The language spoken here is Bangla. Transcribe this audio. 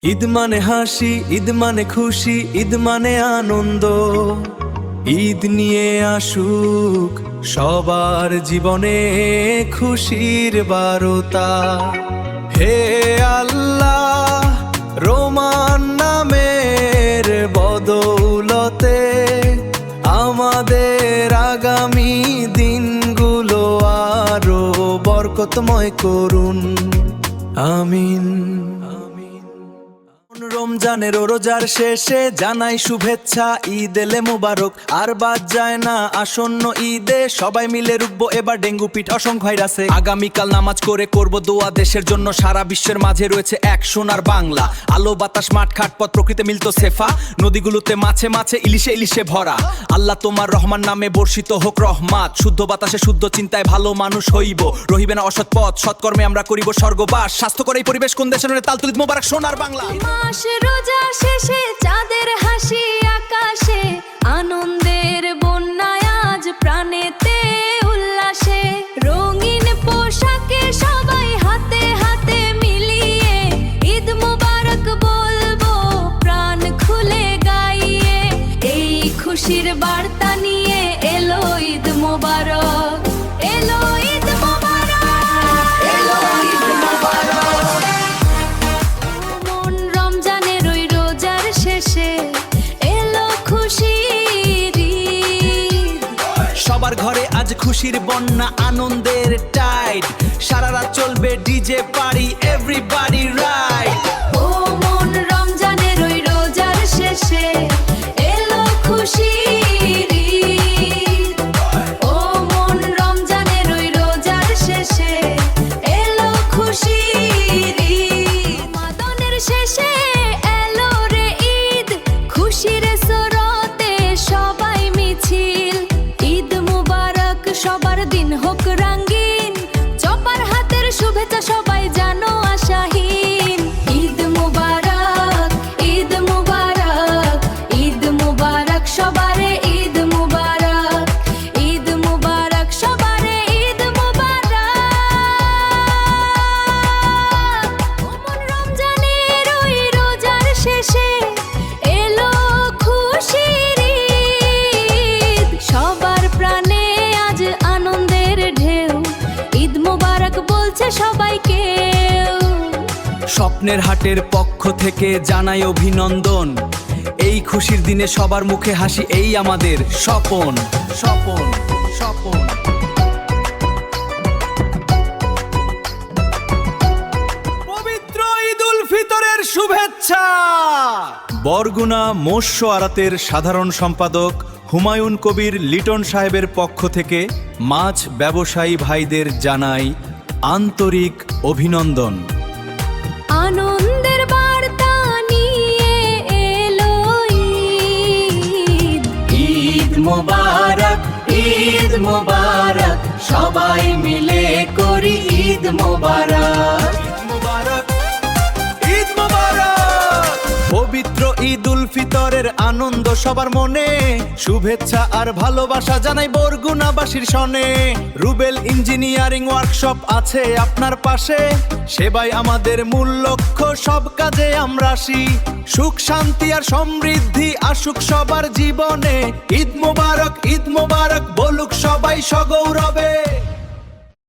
ঈদ মানে হাসি, ঈদ মানে খুশি, ঈদ মানে আনন্দ। ঈদ নিয়ে আসুক সবার জীবনে খুশির বারতা। হে আল্লাহ, রোমান নামের বদৌলতে আমাদের আগামী দিনগুলো আরো বরকতময় করুন, আমিন। রমজানের রোজার শেষে জানাই শুভেচ্ছা, ঈদ এলে মোবারক। আর বাদ যায় না আসন্ন ঈদে, সবাই মিলে রুখবো এবার ডেঙ্গু পিঠ অসংখ্য ভাইরাসে। আগামীকাল নামাজ করে করব দোয়া দেশের জন্য, সারা বিশ্বের মাঝে রয়েছে এক সোনার বাংলা। আলো বাতাস মাঠ ঘাট পথ প্রকৃতি মিলতো সেফা, নদীগুলোতে মাছে মাছে ইলিশে ইলিশে ভরা। আল্লাহ তোমার রহমান নামে বর্ষিত হোক রহমাত, শুদ্ধ বাতাসে শুদ্ধ চিন্তায় ভালো মানুষ হইব, রহিবে না অসৎ পথ, সৎকর্মে আমরা করিব স্বর্গবাস। স্বাস্থ্যকর এই পরিবেশ কোন দেশের তাল তুলিত মোবারক সোনার বাংলা। রোজা শেষে চাঁদের হাসি আকাশে, আনন্দের বন্যায় আজ প্রাণেতে উল্লাসে। রঙিন পোশাকে সবাই হাতে হাতে মিলিয়ে ঈদ মোবারক বলবো প্রাণ খুলে গাইয়ে। এই খুশির বার্তা নিয়ে এলো ঈদ মোবারক, এলো ঈদ মোবারক, এলো ঈদ মোবারক। সবার ঘরে আজ খুশির বন্যা, আনন্দের টাইড, সারা রাত চলবে ডিজে পার্টি, এভরিবডি রাইট। ও মন, রমজানের ওই রোজার শেষে এলো খুশির ঈদ। ও মন, রমজানের ওই রোজার শেষে এলো খুশির ঈদ। মাদনের শেষে এলো রে ঈদ, খুশির সরতে সবাই মিছিল। ঈদ মুবারক, সবার দিন হোক রঙিন, চপার হাতের শুভেচ্ছা সবাই জানো আশাহীন। ঈদ মুবারক, ঈদ মুবারক, ঈদ মুবারক সবারে, ঈদ মুবারক, ঈদ মুবারক সবারে, ঈদ মুবারক। ওমন রমজানের ওই রোজার শেষে এলো খুশির ঈদ, সবার প্রাণে আজ আনন্দের ঢেউ। ঈদ মুবারক বলছে সবাইকে। স্বপ্নের হাটের পক্ষ থেকে জানাই অভিনন্দন, এই খুশির দিনে সবার মুখে হাসি, এই আমাদের স্বপন, স্বপন, স্বপন। পবিত্র ঈদ উল ফিতরের শুভেচ্ছা। বরগুনা মৎস্য আড়তের সাধারণ সম্পাদক হুমায়ুন কবির লিটন সাহেবের পক্ষ থেকে মাছ ব্যবসায়ী ভাইদের জানাই আন্তরিক অভিনন্দন। আনন্দের বার্তা নিয়ে এলো ঈদ, ঈদ মোবারক, ঈদ মোবারক, সবাই মিলে করি ঈদ মোবারক। ঈদ মোবারক। পবিত্র ঈদ উল ফিতরের আনন্দ সবার মনে, শুভেচ্ছা আর ভালোবাসা জানাই বরগুনাবাসীর শনে। রুবেল ইঞ্জিনিয়ারিং ওয়ার্কশপ আছে আপনার পাশে, সেবাই আমাদের মূল লক্ষ্য, সব কাজে আমরা আসি। সুখ শান্তি আর সমৃদ্ধি আসুক সবার জীবনে, ঈদ মোবারক, ঈদ মোবারক বলুক সবাই সগৌরবে।